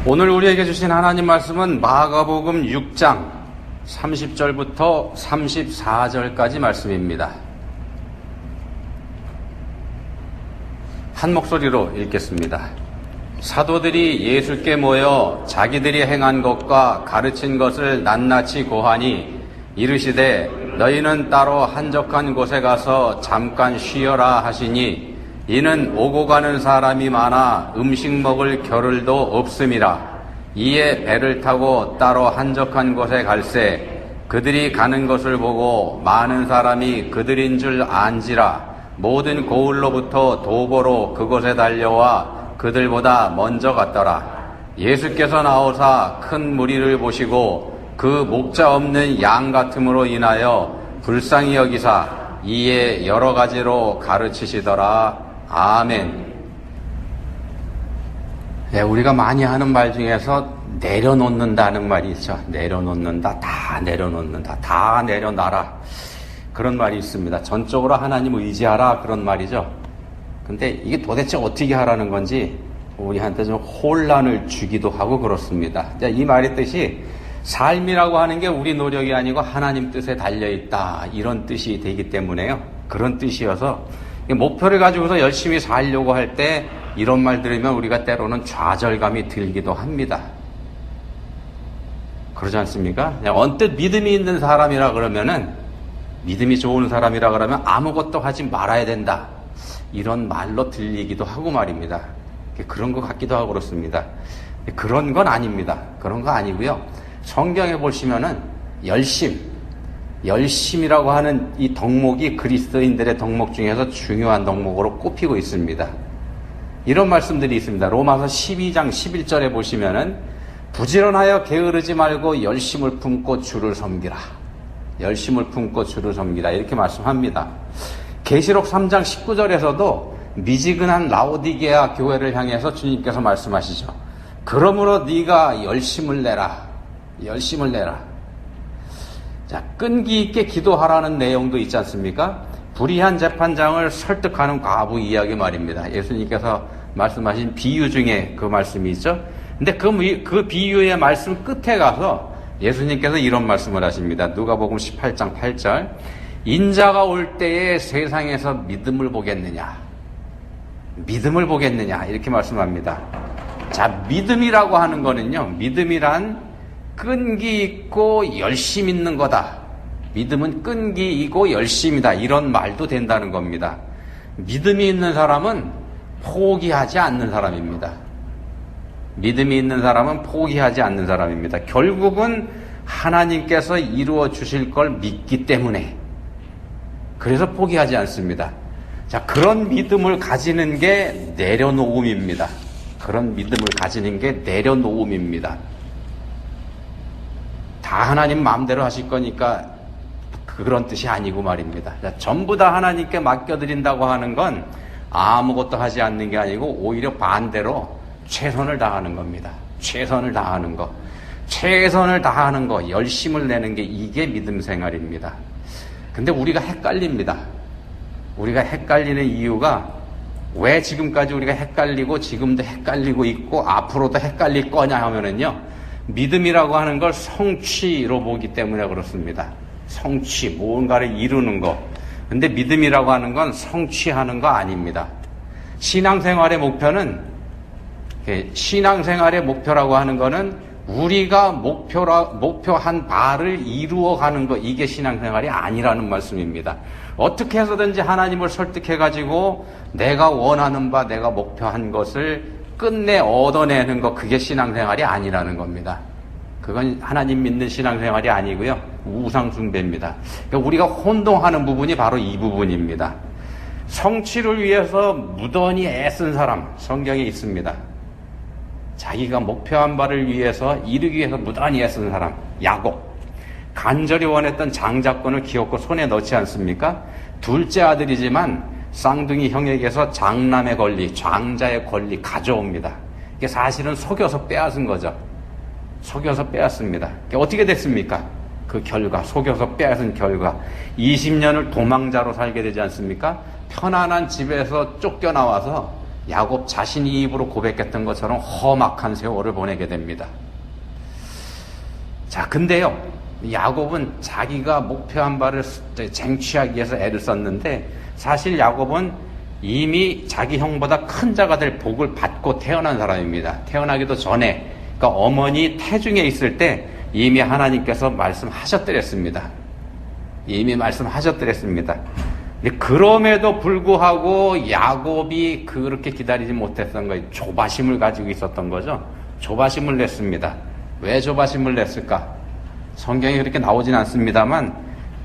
오늘 우리에게 주신 하나님 말씀은 마가복음 6장 30절부터 34절까지 말씀입니다. 한 목소리로 읽겠습니다. 사도들이 예수께 모여 자기들이 행한 것과 가르친 것을 낱낱이 고하니 이르시되 너희는 따로 한적한 곳에 가서 잠깐 쉬어라 하시니 이는 오고 가는 사람이 많아 음식 먹을 겨를도 없음이라. 이에 배를 타고 따로 한적한 곳에 갈새 그들이 가는 것을 보고 많은 사람이 그들인 줄 안지라. 모든 고을로부터 도보로 그곳에 달려와 그들보다 먼저 갔더라. 예수께서 나오사 큰 무리를 보시고 그 목자 없는 양 같음으로 인하여 불쌍히 여기사 이에 여러 가지로 가르치시더라. 아멘. 네, 우리가 많이 하는 말 중에서 내려놓는다는 말이 있죠. 내려놓는다, 다 내려놓는다, 다 내려놔라. 그런 말이 있습니다. 전적으로 하나님 의지하라, 그런 말이죠. 근데 이게 도대체 어떻게 하라는 건지 우리한테 좀 혼란을 주기도 하고 그렇습니다. 이 말의 뜻이 삶이라고 하는 게 우리 노력이 아니고 하나님 뜻에 달려있다, 이런 뜻이 되기 때문에요. 그런 뜻이어서 목표를 가지고서 열심히 살려고 할 때 이런 말 들으면 우리가 때로는 좌절감이 들기도 합니다. 그러지 않습니까? 언뜻 믿음이 있는 사람이라 그러면은, 믿음이 좋은 사람이라 그러면 아무것도 하지 말아야 된다, 이런 말로 들리기도 하고 말입니다. 그런 것 같기도 하고 그렇습니다. 그런 건 아닙니다. 그런 거 아니고요. 성경에 보시면은 열심이라고 하는 이 덕목이 그리스도인들의 덕목 중에서 중요한 덕목으로 꼽히고 있습니다. 이런 말씀들이 있습니다. 로마서 12장 11절에 보시면은 부지런하여 게으르지 말고 열심을 품고 주를 섬기라. 열심을 품고 주를 섬기라, 이렇게 말씀합니다. 계시록 3장 19절에서도 미지근한 라오디게아 교회를 향해서 주님께서 말씀하시죠. 그러므로 네가 열심을 내라. 열심을 내라. 자, 끈기 있게 기도하라는 내용도 있지 않습니까? 불의한 재판장을 설득하는 과부 이야기 말입니다. 예수님께서 말씀하신 비유 중에 그 말씀이 있죠. 근데 그 비유의 말씀 끝에 가서 예수님께서 이런 말씀을 하십니다. 누가복음 18장 8절. 인자가 올 때에 세상에서 믿음을 보겠느냐? 믿음을 보겠느냐? 이렇게 말씀합니다. 자, 믿음이라고 하는 거는요, 믿음이란 끈기 있고 열심 있는 거다. 믿음은 끈기 있고 열심이다, 이런 말도 된다는 겁니다. 믿음이 있는 사람은 포기하지 않는 사람입니다. 믿음이 있는 사람은 포기하지 않는 사람입니다. 결국은 하나님께서 이루어 주실 걸 믿기 때문에, 그래서 포기하지 않습니다. 자, 그런 믿음을 가지는 게 내려놓음입니다. 그런 믿음을 가지는 게 내려놓음입니다. 다 하나님 마음대로 하실 거니까 그런 뜻이 아니고 말입니다. 자, 전부 다 하나님께 맡겨드린다고 하는 건 아무것도 하지 않는 게 아니고 오히려 반대로 최선을 다하는 겁니다. 최선을 다하는 거. 최선을 다하는 거, 열심을 내는 게 이게 믿음 생활입니다. 근데 우리가 헷갈립니다. 우리가 헷갈리는 이유가, 왜 지금까지 우리가 헷갈리고 지금도 헷갈리고 있고 앞으로도 헷갈릴 거냐 하면은요, 믿음이라고 하는 걸 성취로 보기 때문에 그렇습니다. 성취, 무언가를 이루는 거. 근데 믿음이라고 하는 건 성취하는 거 아닙니다. 신앙생활의 목표라고 하는 거는 우리가 목표한 바를 이루어가는 거, 이게 신앙생활이 아니라는 말씀입니다. 어떻게 해서든지 하나님을 설득해가지고 내가 원하는 바, 내가 목표한 것을 끝내 얻어내는 거, 그게 신앙생활이 아니라는 겁니다. 그건 하나님 믿는 신앙생활이 아니고요, 우상숭배입니다. 그러니까 우리가 혼동하는 부분이 바로 이 부분입니다. 성취를 위해서 무던히 애쓴 사람, 성경에 있습니다. 자기가 목표한 바를 위해서, 이루기 위해서 무던히 애쓴 사람, 야곱. 간절히 원했던 장자권을 기어코 손에 넣지 않습니까? 둘째 아들이지만 쌍둥이 형에게서 장남의 권리, 장자의 권리 가져옵니다. 이게 사실은 속여서 빼앗은 거죠. 속여서 빼앗습니다. 어떻게 됐습니까? 그 결과, 속여서 빼앗은 결과 20년을 도망자로 살게 되지 않습니까? 편안한 집에서 쫓겨나와서 야곱 자신이 입으로 고백했던 것처럼 험악한 세월을 보내게 됩니다. 자, 근데요, 야곱은 자기가 목표한 바를 쟁취하기 위해서 애를 썼는데, 사실 야곱은 이미 자기 형보다 큰 자가 될 복을 받고 태어난 사람입니다. 태어나기도 전에, 그러니까 어머니 태중에 있을 때 이미 하나님께서 말씀하셨더랬습니다. 이미 말씀하셨더랬습니다. 그럼에도 불구하고 야곱이 그렇게 기다리지 못했던 거예요. 조바심을 가지고 있었던 거죠. 조바심을 냈습니다. 왜 조바심을 냈을까? 성경에 그렇게 나오진 않습니다만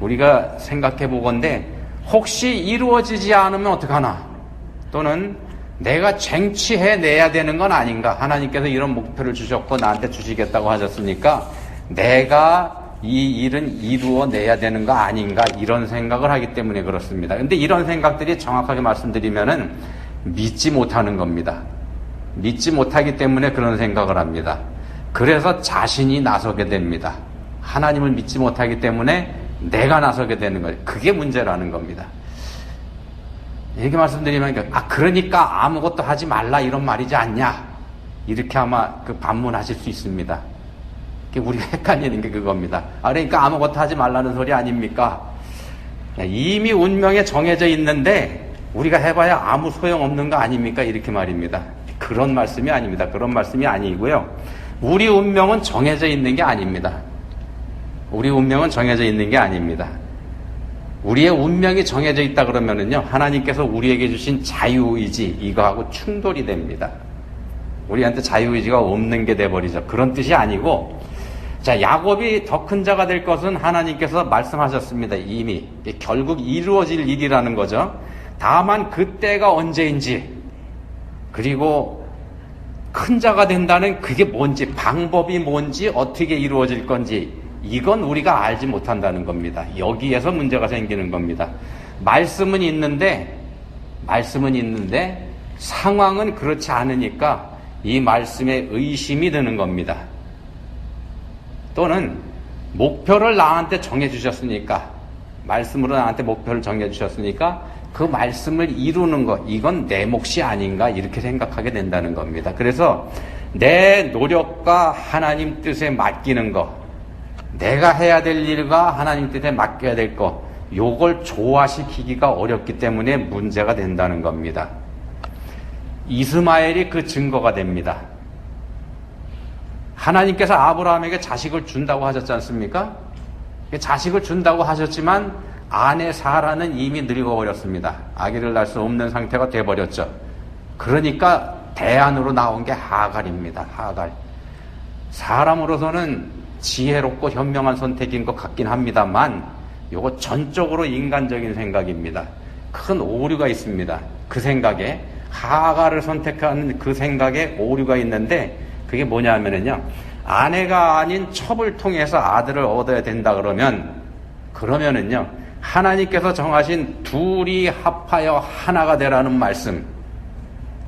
우리가 생각해 보건대 혹시 이루어지지 않으면 어떡하나? 또는 내가 쟁취해내야 되는 건 아닌가? 하나님께서 이런 목표를 주셨고 나한테 주시겠다고 하셨으니까 내가 이 일은 이루어내야 되는 거 아닌가? 이런 생각을 하기 때문에 그렇습니다. 근데 이런 생각들이 정확하게 말씀드리면은 믿지 못하는 겁니다. 믿지 못하기 때문에 그런 생각을 합니다. 그래서 자신이 나서게 됩니다. 하나님을 믿지 못하기 때문에 내가 나서게 되는 거예요. 그게 문제라는 겁니다. 이렇게 말씀드리면, 그러니까 아무것도 하지 말라 이런 말이지 않냐? 이렇게 아마 반문하실 수 있습니다. 우리가 헷갈리는 게 그겁니다. 그러니까 아무것도 하지 말라는 소리 아닙니까? 이미 운명에 정해져 있는데 우리가 해봐야 아무 소용없는 거 아닙니까? 이렇게 말입니다. 그런 말씀이 아닙니다. 그런 말씀이 아니고요. 우리 운명은 정해져 있는 게 아닙니다. 우리 운명은 정해져 있는 게 아닙니다. 우리의 운명이 정해져 있다 그러면은요, 하나님께서 우리에게 주신 자유의지, 이거하고 충돌이 됩니다. 우리한테 자유의지가 없는 게 돼버리죠. 그런 뜻이 아니고, 자, 야곱이 더 큰 자가 될 것은 하나님께서 말씀하셨습니다. 이미. 결국 이루어질 일이라는 거죠. 다만 그때가 언제인지, 그리고 큰 자가 된다는 그게 뭔지, 방법이 뭔지, 어떻게 이루어질 건지, 이건 우리가 알지 못한다는 겁니다. 여기에서 문제가 생기는 겁니다. 말씀은 있는데 상황은 그렇지 않으니까 이 말씀에 의심이 드는 겁니다. 또는 목표를 나한테 정해주셨으니까, 말씀으로 나한테 목표를 정해주셨으니까 그 말씀을 이루는 것, 이건 내 몫이 아닌가 이렇게 생각하게 된다는 겁니다. 그래서 내 노력과 하나님 뜻에 맡기는 것, 내가 해야 될 일과 하나님 뜻에 맡겨야 될 것, 요걸 조화시키기가 어렵기 때문에 문제가 된다는 겁니다. 이스마엘이 그 증거가 됩니다. 하나님께서 아브라함에게 자식을 준다고 하셨지 않습니까? 자식을 준다고 하셨지만 아내 사라는 이미 늙어버렸습니다. 아기를 낳을 수 없는 상태가 돼버렸죠. 그러니까 대안으로 나온 게 하갈입니다. 하갈. 사람으로서는 지혜롭고 현명한 선택인 것 같긴 합니다만 이거 전적으로 인간적인 생각입니다. 큰 오류가 있습니다. 그 생각에, 하갈을 선택하는 그 생각에 오류가 있는데, 그게 뭐냐면요, 아내가 아닌 첩을 통해서 아들을 얻어야 된다 그러면은요, 하나님께서 정하신 둘이 합하여 하나가 되라는 말씀,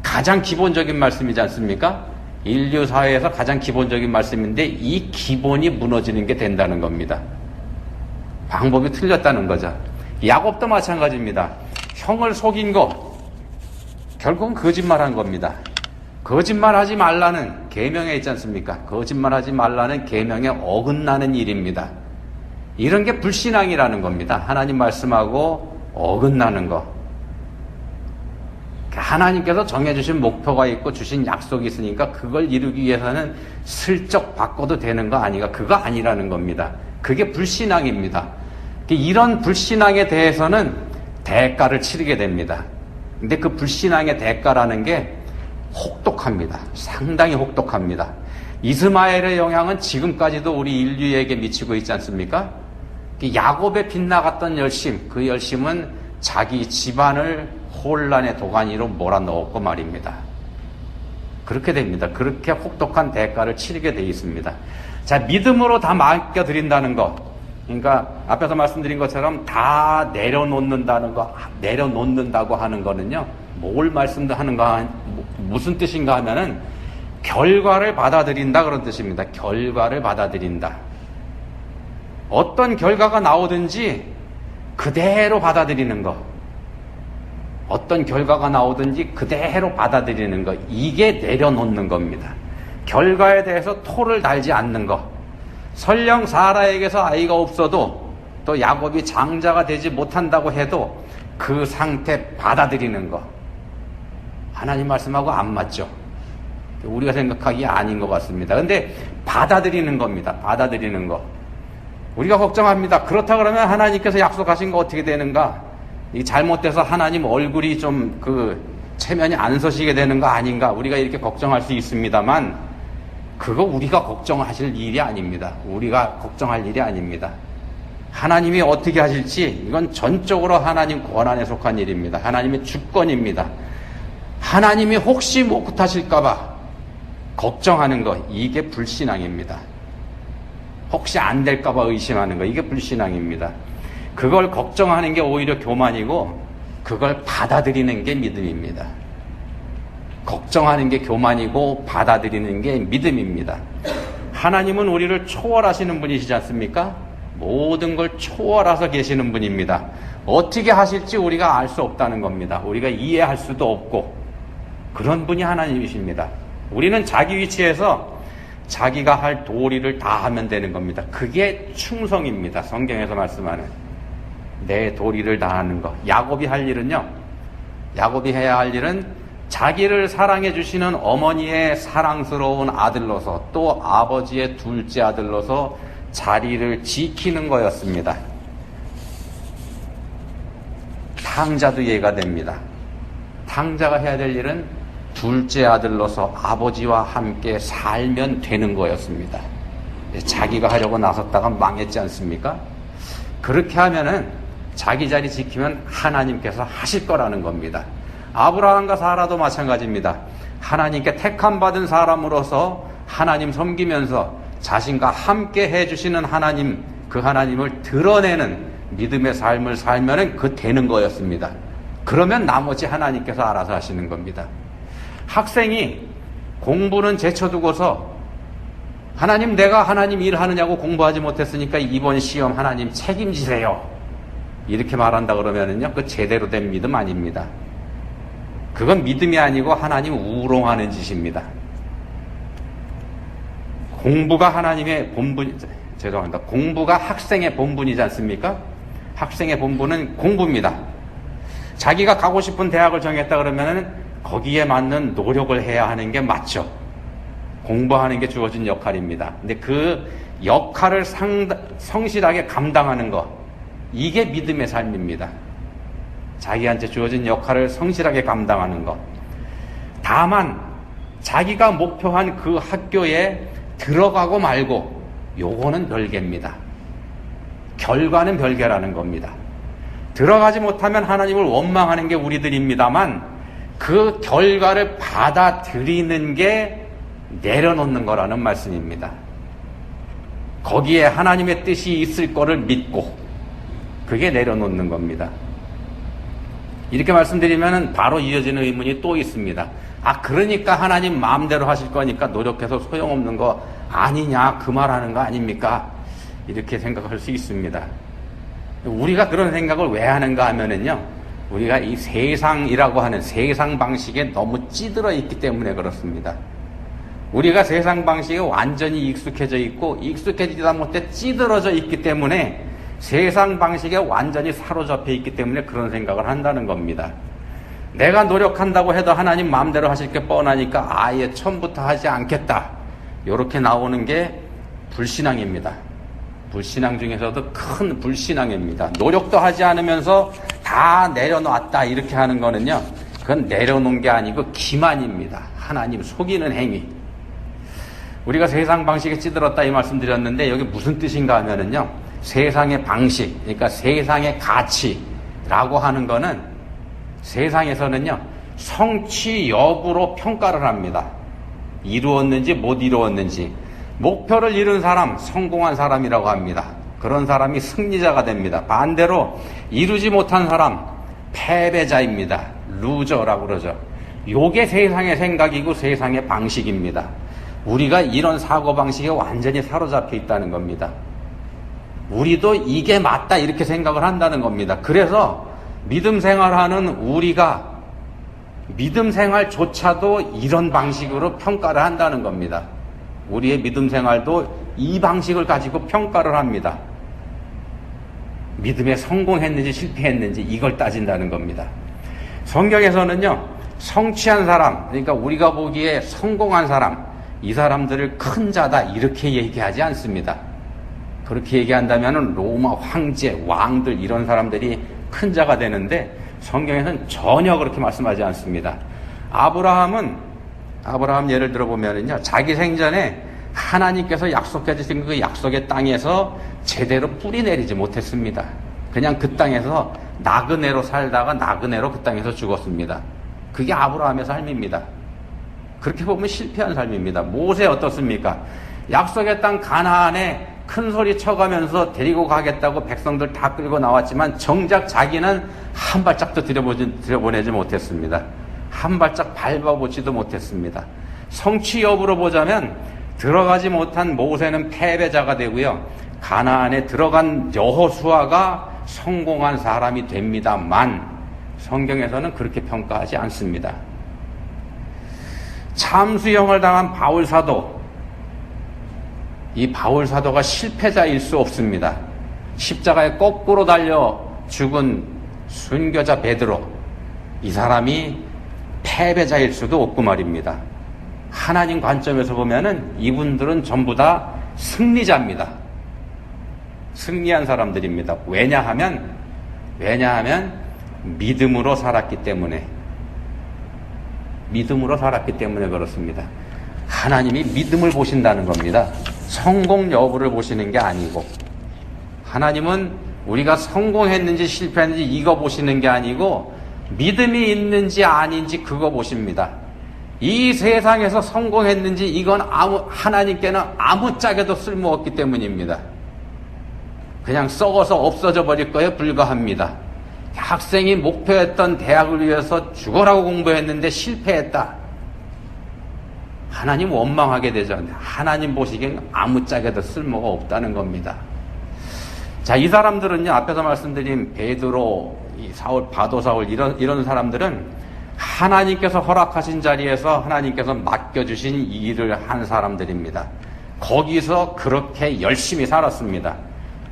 가장 기본적인 말씀이지 않습니까? 인류 사회에서 가장 기본적인 말씀인데 이 기본이 무너지는 게 된다는 겁니다. 방법이 틀렸다는 거죠. 야곱도 마찬가지입니다. 형을 속인 거 결국은 거짓말한 겁니다. 거짓말하지 말라는 계명에 있지 않습니까? 거짓말하지 말라는 계명에 어긋나는 일입니다. 이런 게 불신앙이라는 겁니다. 하나님 말씀하고 어긋나는 거. 하나님께서 정해주신 목표가 있고 주신 약속이 있으니까 그걸 이루기 위해서는 슬쩍 바꿔도 되는 거 아니가, 그거 아니라는 겁니다. 그게 불신앙입니다. 이런 불신앙에 대해서는 대가를 치르게 됩니다. 근데 그 불신앙의 대가라는 게 혹독합니다. 상당히 혹독합니다. 이스마엘의 영향은 지금까지도 우리 인류에게 미치고 있지 않습니까? 야곱의 빗나갔던 열심, 그 열심은 자기 집안을 혼란의 도가니로 몰아넣었고 말입니다. 그렇게 됩니다. 그렇게 혹독한 대가를 치르게 돼 있습니다. 자, 믿음으로 다 맡겨드린다는 것. 그러니까 앞에서 말씀드린 것처럼 다 내려놓는다고 하는 거는요, 뭘 말씀하는가, 무슨 뜻인가 하면은 결과를 받아들인다 그런 뜻입니다. 결과를 받아들인다. 어떤 결과가 나오든지 그대로 받아들이는 거. 어떤 결과가 나오든지 그대로 받아들이는 것, 이게 내려놓는 겁니다. 결과에 대해서 토를 달지 않는 것. 설령 사라에게서 아이가 없어도 또 야곱이 장자가 되지 못한다고 해도 그 상태 받아들이는 것. 하나님 말씀하고 안 맞죠. 우리가 생각하기에 아닌 것 같습니다. 근데 받아들이는 겁니다. 받아들이는 거. 우리가 걱정합니다. 그렇다 그러면 하나님께서 약속하신 거 어떻게 되는가? 이 잘못돼서 하나님 얼굴이 좀 체면이 안 서시게 되는 거 아닌가? 우리가 이렇게 걱정할 수 있습니다만, 그거 우리가 걱정하실 일이 아닙니다. 우리가 걱정할 일이 아닙니다. 하나님이 어떻게 하실지, 이건 전적으로 하나님 권한에 속한 일입니다. 하나님의 주권입니다. 하나님이 혹시 못하실까봐 걱정하는 거, 이게 불신앙입니다. 혹시 안 될까봐 의심하는 거, 이게 불신앙입니다. 그걸 걱정하는 게 오히려 교만이고, 그걸 받아들이는 게 믿음입니다. 걱정하는 게 교만이고, 받아들이는 게 믿음입니다. 하나님은 우리를 초월하시는 분이시지 않습니까? 모든 걸 초월하셔 계시는 분입니다. 어떻게 하실지 우리가 알 수 없다는 겁니다. 우리가 이해할 수도 없고, 그런 분이 하나님이십니다. 우리는 자기 위치에서 자기가 할 도리를 다 하면 되는 겁니다. 그게 충성입니다. 성경에서 말씀하는 내 도리를 다하는 것. 야곱이 할 일은요, 야곱이 해야 할 일은 자기를 사랑해 주시는 어머니의 사랑스러운 아들로서, 또 아버지의 둘째 아들로서 자리를 지키는 거였습니다. 탕자도 이해가 됩니다. 탕자가 해야 될 일은 둘째 아들로서 아버지와 함께 살면 되는 거였습니다. 자기가 하려고 나섰다가 망했지 않습니까? 그렇게 하면은 자기 자리 지키면 하나님께서 하실 거라는 겁니다. 아브라함과 사라도 마찬가지입니다. 하나님께 택함 받은 사람으로서 하나님 섬기면서 자신과 함께 해주시는 하나님, 그 하나님을 드러내는 믿음의 삶을 살면은 그 되는 거였습니다. 그러면 나머지 하나님께서 알아서 하시는 겁니다. 학생이 공부는 제쳐두고서 하나님, 내가 하나님 일하느냐고 공부하지 못했으니까 이번 시험 하나님 책임지세요, 이렇게 말한다 그러면은요, 그 제대로 된 믿음 아닙니다. 그건 믿음이 아니고 하나님 우롱하는 짓입니다. 공부가 하나님의 본분, 죄송합니다. 공부가 학생의 본분이지 않습니까? 학생의 본분은 공부입니다. 자기가 가고 싶은 대학을 정했다 그러면은 거기에 맞는 노력을 해야 하는 게 맞죠. 공부하는 게 주어진 역할입니다. 근데 그 역할을 성실하게 감당하는 것, 이게 믿음의 삶입니다. 자기한테 주어진 역할을 성실하게 감당하는 것. 다만 자기가 목표한 그 학교에 들어가고 말고, 요거는 별개입니다. 결과는 별개라는 겁니다. 들어가지 못하면 하나님을 원망하는 게 우리들입니다만, 그 결과를 받아들이는 게 내려놓는 거라는 말씀입니다. 거기에 하나님의 뜻이 있을 거를 믿고, 그게 내려놓는 겁니다. 이렇게 말씀드리면 바로 이어지는 의문이 또 있습니다. 그러니까 하나님 마음대로 하실 거니까 노력해서 소용없는 거 아니냐, 그 말하는 거 아닙니까? 이렇게 생각할 수 있습니다. 우리가 그런 생각을 왜 하는가 하면은요, 우리가 이 세상이라고 하는 세상 방식에 너무 찌들어 있기 때문에 그렇습니다. 우리가 세상 방식에 완전히 익숙해져 있고, 익숙해지다 못해 찌들어져 있기 때문에 세상 방식에 완전히 사로잡혀 있기 때문에 그런 생각을 한다는 겁니다. 내가 노력한다고 해도 하나님 마음대로 하실 게 뻔하니까 아예 처음부터 하지 않겠다, 이렇게 나오는 게 불신앙입니다. 불신앙 중에서도 큰 불신앙입니다. 노력도 하지 않으면서 다 내려놨다, 이렇게 하는 거는요, 그건 내려놓은 게 아니고 기만입니다. 하나님 속이는 행위. 우리가 세상 방식에 찌들었다 이 말씀드렸는데, 여기 무슨 뜻인가 하면은요, 세상의 방식, 그러니까 세상의 가치라고 하는 거는 세상에서는요, 성취 여부로 평가를 합니다. 이루었는지 못 이루었는지. 목표를 이룬 사람, 성공한 사람이라고 합니다. 그런 사람이 승리자가 됩니다. 반대로 이루지 못한 사람, 패배자입니다. 루저라고 그러죠. 요게 세상의 생각이고 세상의 방식입니다. 우리가 이런 사고방식에 완전히 사로잡혀 있다는 겁니다. 우리도 이게 맞다, 이렇게 생각을 한다는 겁니다. 그래서 믿음 생활하는 우리가 믿음 생활조차도 이런 방식으로 평가를 한다는 겁니다. 우리의 믿음 생활도 이 방식을 가지고 평가를 합니다. 믿음에 성공했는지 실패했는지 이걸 따진다는 겁니다. 성경에서는요, 성취한 사람, 그러니까 우리가 보기에 성공한 사람, 이 사람들을 큰 자다 이렇게 얘기하지 않습니다. 그렇게 얘기한다면 로마 황제, 왕들 이런 사람들이 큰 자가 되는데 성경에서는 전혀 그렇게 말씀하지 않습니다. 아브라함 예를 들어보면은요, 자기 생전에 하나님께서 약속해 주신 그 약속의 땅에서 제대로 뿌리 내리지 못했습니다. 그냥 그 땅에서 나그네로 살다가 나그네로 그 땅에서 죽었습니다. 그게 아브라함의 삶입니다. 그렇게 보면 실패한 삶입니다. 모세 어떻습니까? 약속의 땅 가나안에 큰 소리 쳐가면서 데리고 가겠다고 백성들 다 끌고 나왔지만 정작 자기는 한 발짝도 들여보내지 못했습니다. 한 발짝 밟아보지도 못했습니다. 성취 여부로 보자면 들어가지 못한 모세는 패배자가 되고요, 가나안에 들어간 여호수아가 성공한 사람이 됩니다만 성경에서는 그렇게 평가하지 않습니다. 참수형을 당한 바울사도, 이 바울사도가 실패자일 수 없습니다. 십자가에 거꾸로 달려 죽은 순교자 베드로, 이 사람이 패배자일 수도 없고 말입니다. 하나님 관점에서 보면은 이분들은 전부 다 승리자입니다. 승리한 사람들입니다. 왜냐하면 믿음으로 살았기 때문에 그렇습니다. 하나님이 믿음을 보신다는 겁니다. 성공 여부를 보시는 게 아니고, 하나님은 우리가 성공했는지 실패했는지 이거 보시는 게 아니고 믿음이 있는지 아닌지 그거 보십니다. 이 세상에서 성공했는지 이건 하나님께는 아무짝에도 쓸모없기 때문입니다. 그냥 썩어서 없어져 버릴 거에 불과합니다. 학생이 목표했던 대학을 위해서 죽어라고 공부했는데 실패했다. 하나님 원망하게 되죠. 하나님 보시기엔 아무짝에도 쓸모가 없다는 겁니다. 자, 이 사람들은요, 앞에서 말씀드린 베드로, 사울, 바도사울 이런 사람들은 하나님께서 허락하신 자리에서 하나님께서 맡겨주신 일을 한 사람들입니다. 거기서 그렇게 열심히 살았습니다.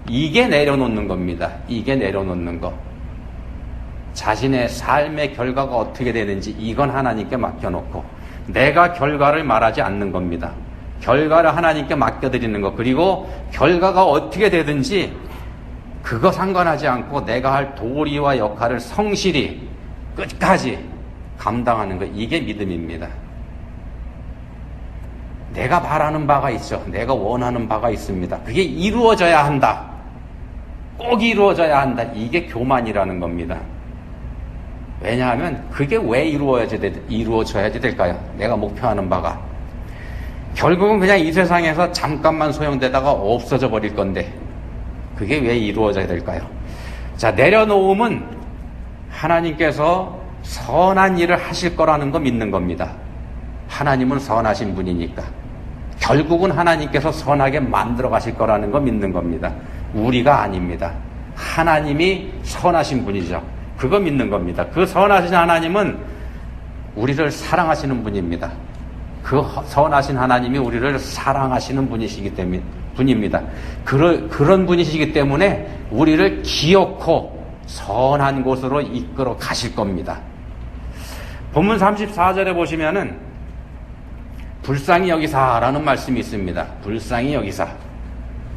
이게 내려놓는 겁니다. 이게 내려놓는 거. 자신의 삶의 결과가 어떻게 되는지 이건 하나님께 맡겨놓고 내가 결과를 말하지 않는 겁니다. 결과를 하나님께 맡겨드리는 것, 그리고 결과가 어떻게 되든지 그거 상관하지 않고 내가 할 도리와 역할을 성실히 끝까지 감당하는 것, 이게 믿음입니다. 내가 바라는 바가 있죠. 내가 원하는 바가 있습니다. 그게 이루어져야 한다. 꼭 이루어져야 한다. 이게 교만이라는 겁니다. 왜냐하면 그게 왜 이루어져야지 될까요? 내가 목표하는 바가. 결국은 그냥 이 세상에서 잠깐만 소용되다가 없어져 버릴 건데 그게 왜 이루어져야 될까요? 자, 내려놓음은 하나님께서 선한 일을 하실 거라는 거 믿는 겁니다. 하나님은 선하신 분이니까. 결국은 하나님께서 선하게 만들어 가실 거라는 거 믿는 겁니다. 우리가 아닙니다. 하나님이 선하신 분이죠. 그거 믿는 겁니다. 그 선하신 하나님은 우리를 사랑하시는 분입니다. 그 선하신 하나님이 우리를 사랑하시는 분입니다. 그런 분이시기 때문에 우리를 기어코 선한 곳으로 이끌어 가실 겁니다. 본문 34절에 보시면은 불쌍히 여기사라는 말씀이 있습니다. 불쌍히 여기사.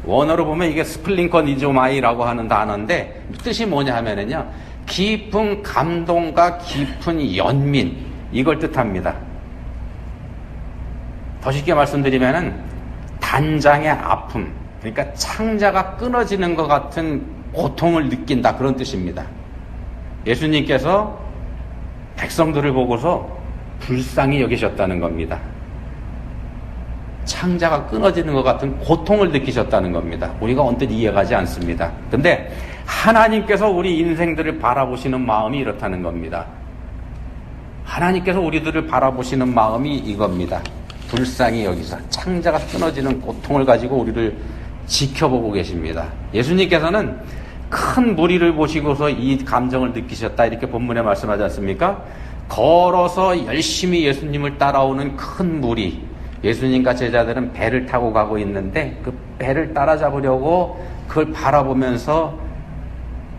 원어로 보면 이게 스플링컨 이조마이라고 하는 단어인데 뜻이 뭐냐 하면은요, 깊은 감동과 깊은 연민, 이걸 뜻합니다. 더 쉽게 말씀드리면은 단장의 아픔, 그러니까 창자가 끊어지는 것 같은 고통을 느낀다, 그런 뜻입니다. 예수님께서 백성들을 보고서 불쌍히 여기셨다는 겁니다. 창자가 끊어지는 것 같은 고통을 느끼셨다는 겁니다. 우리가 언뜻 이해가지 않습니다. 근데 하나님께서 우리 인생들을 바라보시는 마음이 이렇다는 겁니다. 하나님께서 우리들을 바라보시는 마음이 이겁니다. 불쌍히 여기서 창자가 끊어지는 고통을 가지고 우리를 지켜보고 계십니다. 예수님께서는 큰 무리를 보시고서 이 감정을 느끼셨다 이렇게 본문에 말씀하지 않습니까? 걸어서 열심히 예수님을 따라오는 큰 무리, 예수님과 제자들은 배를 타고 가고 있는데 그 배를 따라잡으려고 그걸 바라보면서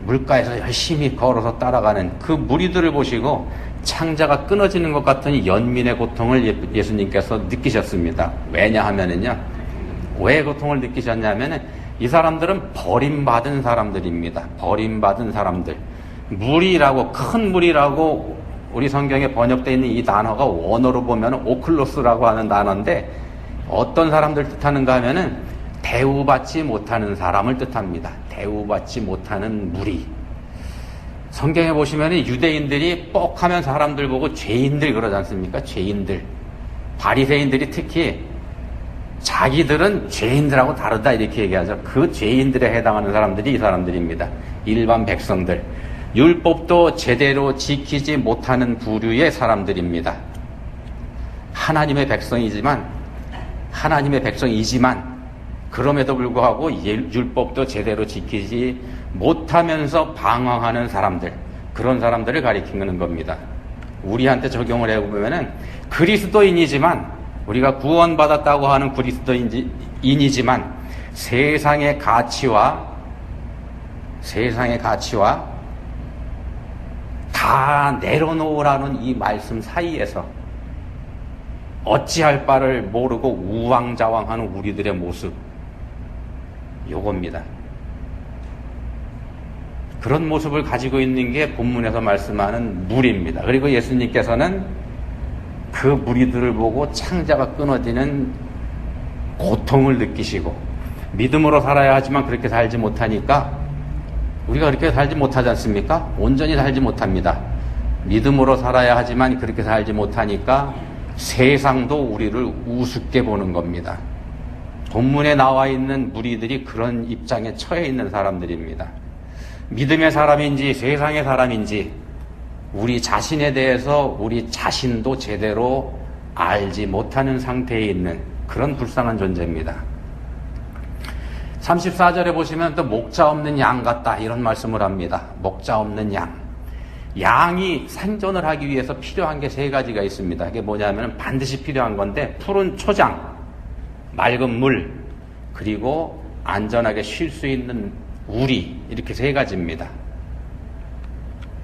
물가에서 열심히 걸어서 따라가는 그 무리들을 보시고 창자가 끊어지는 것 같은 연민의 고통을 예수님께서 느끼셨습니다. 왜냐하면은요, 왜 고통을 느끼셨냐면은 이 사람들은 버림받은 사람들입니다. 버림받은 사람들. 무리라고, 큰 무리라고 우리 성경에 번역되어 있는 이 단어가 원어로 보면 오클로스라고 하는 단어인데 어떤 사람들 뜻하는가 하면은 대우받지 못하는 사람을 뜻합니다. 대우받지 못하는 무리. 성경에 보시면 유대인들이 뻑하면 사람들 보고 죄인들 그러지 않습니까? 죄인들. 바리새인들이 특히 자기들은 죄인들하고 다르다 이렇게 얘기하죠. 그 죄인들에 해당하는 사람들이 이 사람들입니다. 일반 백성들. 율법도 제대로 지키지 못하는 부류의 사람들입니다. 하나님의 백성이지만 그럼에도 불구하고 율법도 제대로 지키지 못하면서 방황하는 사람들, 그런 사람들을 가리키는 겁니다. 우리한테 적용을 해보면은 그리스도인이지만, 우리가 구원받았다고 하는 그리스도인이지만 세상의 가치와 다 내려놓으라는 이 말씀 사이에서 어찌할 바를 모르고 우왕좌왕하는 우리들의 모습, 요겁니다. 그런 모습을 가지고 있는 게 본문에서 말씀하는 무리입니다. 그리고 예수님께서는 그 무리들을 보고 창자가 끊어지는 고통을 느끼시고, 믿음으로 살아야 하지만 그렇게 살지 못하니까, 우리가 그렇게 살지 못하지 않습니까? 온전히 살지 못합니다. 믿음으로 살아야 하지만 그렇게 살지 못하니까 세상도 우리를 우습게 보는 겁니다. 본문에 나와 있는 무리들이 그런 입장에 처해 있는 사람들입니다. 믿음의 사람인지 세상의 사람인지 우리 자신에 대해서 우리 자신도 제대로 알지 못하는 상태에 있는 그런 불쌍한 존재입니다. 34절에 보시면 또 목자 없는 양 같다 이런 말씀을 합니다. 목자 없는 양. 양이 생존을 하기 위해서 필요한 게 세 가지가 있습니다. 그게 뭐냐면 반드시 필요한 건데, 푸른 초장, 맑은 물, 그리고 안전하게 쉴 수 있는 우리, 이렇게 세 가지입니다.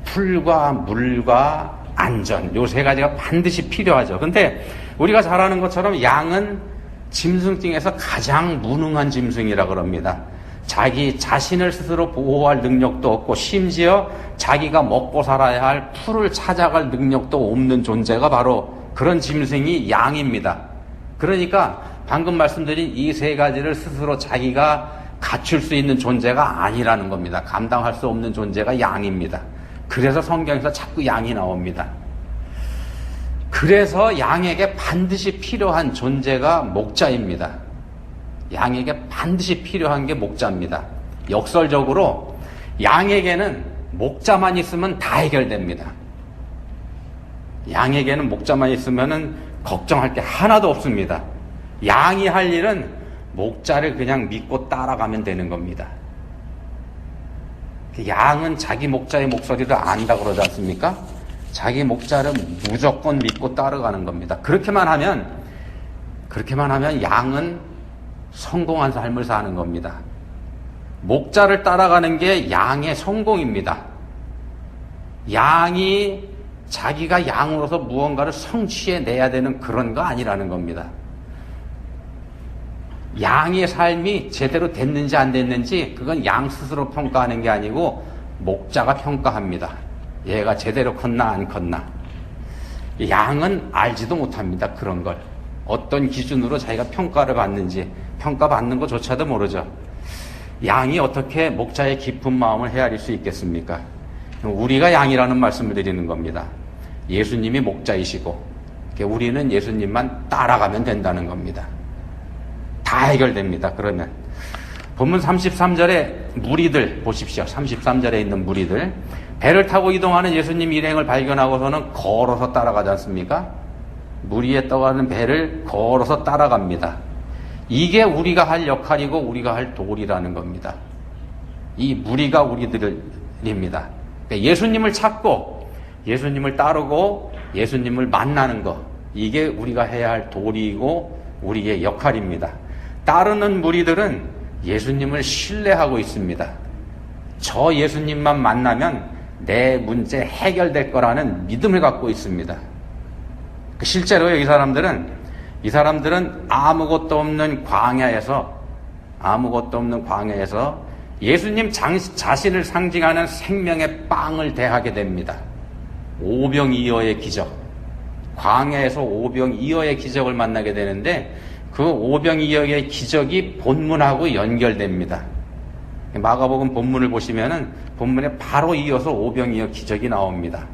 풀과 물과 안전, 요 세 가지가 반드시 필요하죠. 근데 우리가 잘 아는 것처럼 양은 짐승 중에서 가장 무능한 짐승이라 그럽니다. 자기 자신을 스스로 보호할 능력도 없고, 심지어 자기가 먹고 살아야 할 풀을 찾아갈 능력도 없는 존재가 바로 그런 짐승이 양입니다. 그러니까 방금 말씀드린 이 세 가지를 스스로 자기가 갖출 수 있는 존재가 아니라는 겁니다. 감당할 수 없는 존재가 양입니다. 그래서 성경에서 자꾸 양이 나옵니다. 그래서 양에게 반드시 필요한 존재가 목자입니다. 양에게 반드시 필요한 게 목자입니다. 역설적으로 양에게는 목자만 있으면 다 해결됩니다. 양에게는 목자만 있으면 걱정할 게 하나도 없습니다. 양이 할 일은 목자를 그냥 믿고 따라가면 되는 겁니다. 양은 자기 목자의 목소리를 안다 그러지 않습니까? 자기 목자를 무조건 믿고 따라가는 겁니다. 그렇게만 하면 양은 성공한 삶을 사는 겁니다. 목자를 따라가는 게 양의 성공입니다. 양이 자기가 양으로서 무언가를 성취해내야 되는 그런 거 아니라는 겁니다. 양의 삶이 제대로 됐는지 안 됐는지 그건 양 스스로 평가하는 게 아니고 목자가 평가합니다. 얘가 제대로 컸나 안 컸나. 양은 알지도 못합니다. 그런 걸. 어떤 기준으로 자기가 평가를 받는지, 평가받는 것조차도 모르죠. 양이 어떻게 목자의 깊은 마음을 헤아릴 수 있겠습니까? 우리가 양이라는 말씀을 드리는 겁니다. 예수님이 목자이시고 우리는 예수님만 따라가면 된다는 겁니다. 다 해결됩니다. 그러면 본문 33절에 무리들 보십시오. 33절에 있는 무리들, 배를 타고 이동하는 예수님 일행을 발견하고서는 걸어서 따라가지 않습니까? 물 위에 떠가는 배를 걸어서 따라갑니다. 이게 우리가 할 역할이고 우리가 할 도리라는 겁니다. 이 무리가 우리들입니다. 그러니까 예수님을 찾고 예수님을 따르고 예수님을 만나는 것, 이게 우리가 해야 할 도리이고 우리의 역할입니다. 따르는 무리들은 예수님을 신뢰하고 있습니다. 저 예수님만 만나면 내 문제 해결될 거라는 믿음을 갖고 있습니다. 실제로요, 이 사람들은 아무것도 없는 광야에서 예수님 자신을 상징하는 생명의 빵을 대하게 됩니다. 오병이어의 기적. 광야에서 오병이어의 기적을 만나게 되는데 그 오병이어의 기적이 본문하고 연결됩니다. 마가복음 본문을 보시면은 본문에 바로 이어서 오병이어 기적이 나옵니다.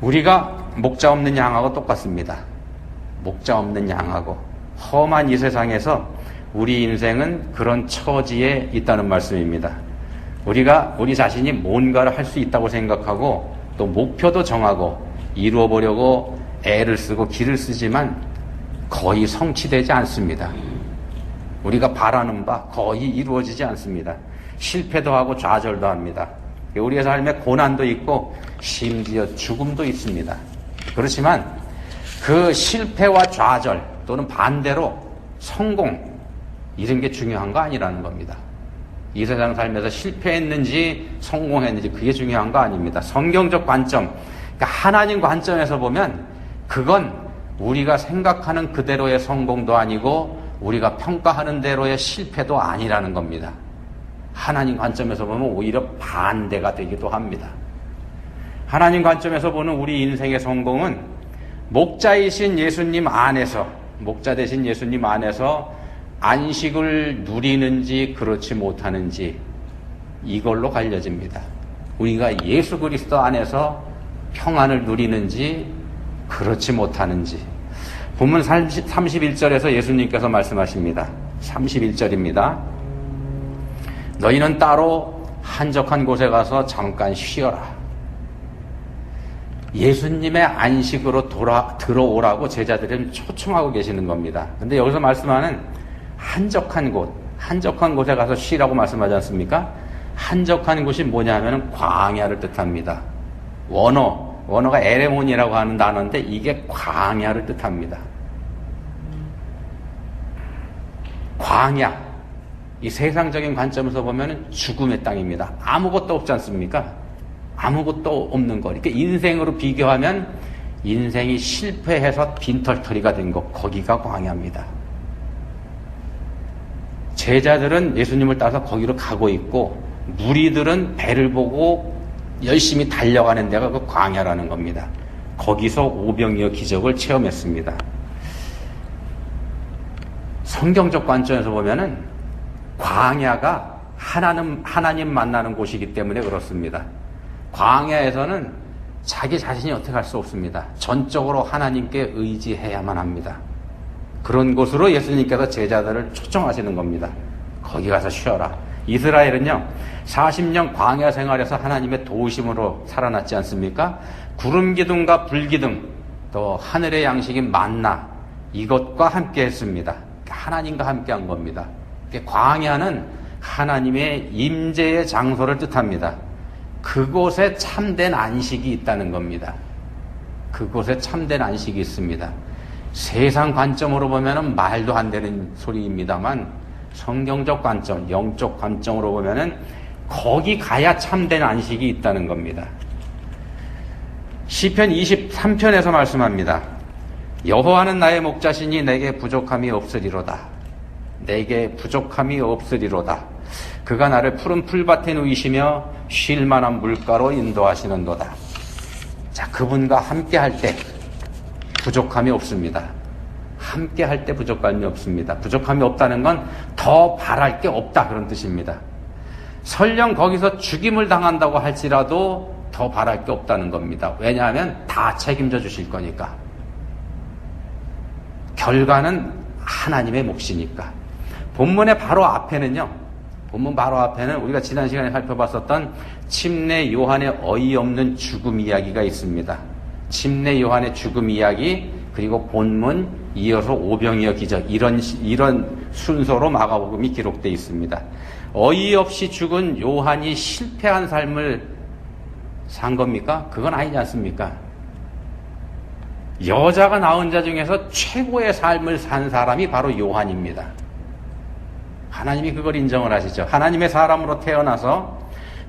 우리가 목자 없는 양하고 똑같습니다. 목자 없는 양하고 험한 이 세상에서 우리 인생은 그런 처지에 있다는 말씀입니다. 우리가 우리 자신이 뭔가를 할 수 있다고 생각하고 또 목표도 정하고 이루어 보려고 애를 쓰고 길을 쓰지만 거의 성취되지 않습니다. 우리가 바라는 바 거의 이루어지지 않습니다. 실패도 하고 좌절도 합니다. 우리의 삶에 고난도 있고 심지어 죽음도 있습니다. 그렇지만 그 실패와 좌절 또는 반대로 성공, 이런 게 중요한 거 아니라는 겁니다. 이 세상 삶에서 실패했는지 성공했는지 그게 중요한 거 아닙니다. 성경적 관점, 그러니까 하나님 관점에서 보면 그건 우리가 생각하는 그대로의 성공도 아니고 우리가 평가하는 대로의 실패도 아니라는 겁니다. 하나님 관점에서 보면 오히려 반대가 되기도 합니다. 하나님 관점에서 보는 우리 인생의 성공은 목자이신 예수님 안에서, 목자 되신 예수님 안에서 안식을 누리는지 그렇지 못하는지 이걸로 갈려집니다. 우리가 예수 그리스도 안에서 평안을 누리는지 그렇지 못하는지. 본문 31절에서 예수님께서 말씀하십니다. 31절입니다. 너희는 따로 한적한 곳에 가서 잠깐 쉬어라. 예수님의 안식으로 들어오라고 제자들은 초청하고 계시는 겁니다. 근데 여기서 말씀하는 한적한 곳에 가서 쉬라고 말씀하지 않습니까? 한적한 곳이 뭐냐면 광야를 뜻합니다. 원어가 에레몬이라고 하는 단어인데 이게 광야를 뜻합니다. 광야, 이 세상적인 관점에서 보면 죽음의 땅입니다. 아무것도 없지 않습니까? 아무것도 없는 거. 이렇게 인생으로 비교하면 인생이 실패해서 빈털터리가 된 것, 거기가 광야입니다. 제자들은 예수님을 따라서 거기로 가고 있고 무리들은 배를 보고 열심히 달려가는 데가 그 광야라는 겁니다. 거기서 오병이어 기적을 체험했습니다. 성경적 관점에서 보면은 광야가 하나님 만나는 곳이기 때문에 그렇습니다. 광야에서는 자기 자신이 어떻게 할 수 없습니다. 전적으로 하나님께 의지해야만 합니다. 그런 곳으로 예수님께서 제자들을 초청하시는 겁니다. 거기 가서 쉬어라. 이스라엘은요 40년 광야 생활에서 하나님의 도우심으로 살아났지 않습니까? 구름 기둥과 불 기둥, 또 하늘의 양식인 만나, 이것과 함께 했습니다. 하나님과 함께 한 겁니다. 광야는 하나님의 임재의 장소를 뜻합니다. 그곳에 참된 안식이 있다는 겁니다. 그곳에 참된 안식이 있습니다. 세상 관점으로 보면은 말도 안 되는 소리입니다만 성경적 관점, 영적 관점으로 보면은 거기 가야 참된 안식이 있다는 겁니다. 시편 23편에서 말씀합니다. 여호와는 나의 목자시니 내게 부족함이 없으리로다. 내게 부족함이 없으리로다. 그가 나를 푸른 풀밭에 누이시며 쉴 만한 물가로 인도하시는도다. 자, 그분과 함께 할 때 부족함이 없습니다. 함께 할 때 부족함이 없습니다. 부족함이 없다는 건 더 바랄 게 없다, 그런 뜻입니다. 설령 거기서 죽임을 당한다고 할지라도 더 바랄 게 없다는 겁니다. 왜냐하면 다 책임져 주실 거니까. 결과는 하나님의 몫이니까. 본문 바로 앞에는 우리가 지난 시간에 살펴봤었던 침례 요한의 어이없는 죽음 이야기가 있습니다. 침례 요한의 죽음 이야기, 그리고 본문 이어서 오병이어 기적, 이런 순서로 마가복음이 기록되어 있습니다. 어이없이 죽은 요한이 실패한 삶을 산 겁니까? 그건 아니지 않습니까? 여자가 낳은 자 중에서 최고의 삶을 산 사람이 바로 요한입니다. 하나님이 그걸 인정을 하시죠. 하나님의 사람으로 태어나서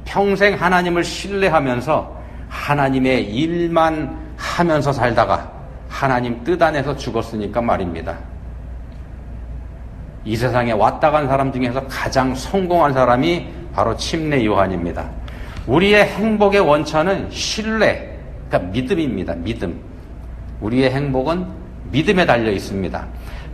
평생 하나님을 신뢰하면서 하나님의 일만 하면서 살다가 하나님 뜻 안에서 죽었으니까 말입니다. 이 세상에 왔다 간 사람 중에서 가장 성공한 사람이 바로 침례 요한입니다. 우리의 행복의 원천은 신뢰, 그러니까 믿음입니다. 믿음. 우리의 행복은 믿음에 달려 있습니다.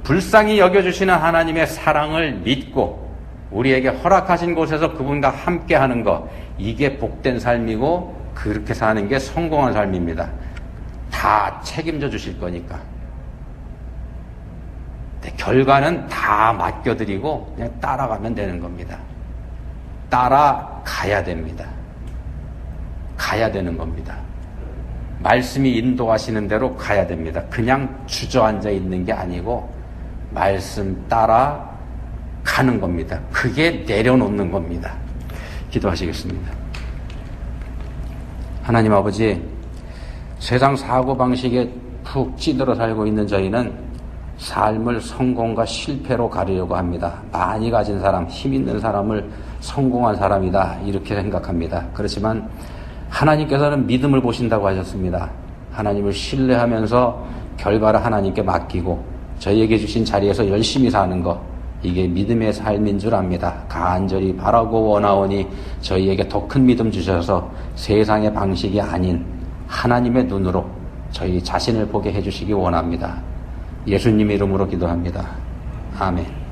불쌍히 여겨주시는 하나님의 사랑을 믿고 우리에게 허락하신 곳에서 그분과 함께하는 것, 이게 복된 삶이고 그렇게 사는 게 성공한 삶입니다. 다 책임져 주실 거니까. 결과는 다 맡겨드리고 그냥 따라가면 되는 겁니다. 따라가야 됩니다. 가야 되는 겁니다. 말씀이 인도하시는 대로 가야 됩니다. 그냥 주저앉아 있는 게 아니고 말씀 따라 가는 겁니다. 그게 내려놓는 겁니다. 기도하시겠습니다. 하나님 아버지, 세상 사고방식에 푹 찌들어 살고 있는 저희는 삶을 성공과 실패로 가르려고 합니다. 많이 가진 사람, 힘 있는 사람을 성공한 사람이다, 이렇게 생각합니다. 그렇지만 하나님께서는 믿음을 보신다고 하셨습니다. 하나님을 신뢰하면서 결과를 하나님께 맡기고 저희에게 주신 자리에서 열심히 사는 것, 이게 믿음의 삶인 줄 압니다. 간절히 바라고 원하오니 저희에게 더 큰 믿음 주셔서 세상의 방식이 아닌 하나님의 눈으로 저희 자신을 보게 해주시기 원합니다. 예수님 이름으로 기도합니다. 아멘.